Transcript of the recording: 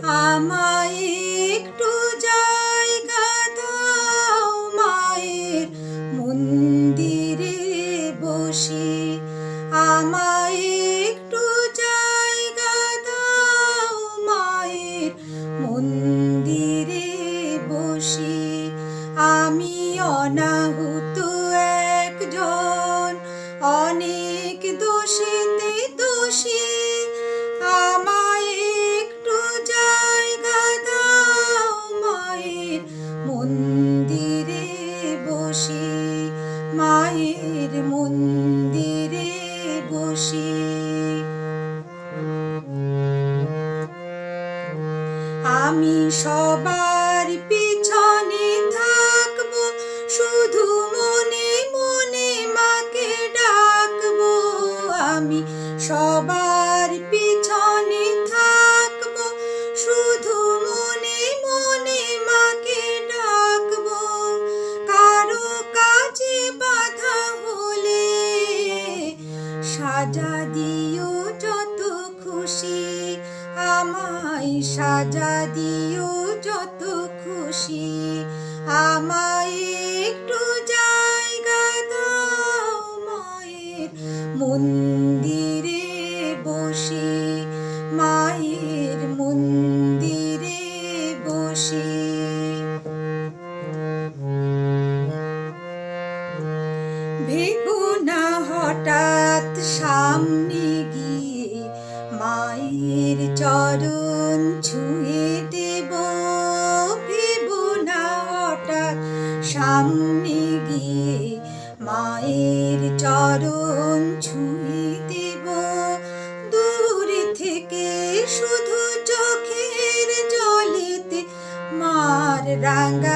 আমায় একটু জায়গা দাও মায়ের মন্দিরে বসি। আমায় একটু জায়গা দাও মায়ের মন্দিরে বসি। আমি অনাহুত একজন, অনেক দোষেতে দোষী। আমায় একটু জায়গা দাও মায়ের মন্দিরে বসি। মায়ের মন্দিরে বসি। আমি সবার পিছনে থাকবো, শুধু মনে মনে মাকে ডাকবো। আমি সবার পিছনে থাকবো, শুধু মনে মনে মাকে ডাকবো। কারো কাজে বাধা হলে সাজা দিও যত খুশি। আমায় সাজা দিও যত খুশি। আমায় একটু জায়গা দাও মায়ের মন্দিরে বসি। মায়ের মন্দিরে বসি। ভেবো না হঠাৎ সামনে গিয়ে মায়ের চরণ ছুঁয়ে দেব। ভেবো না হঠাৎ সামনে গিয়ে মায়ের চরণ ছুঁয়ে দেব। দূর থেকে শুধু চোখের জলেতে মার রাঙা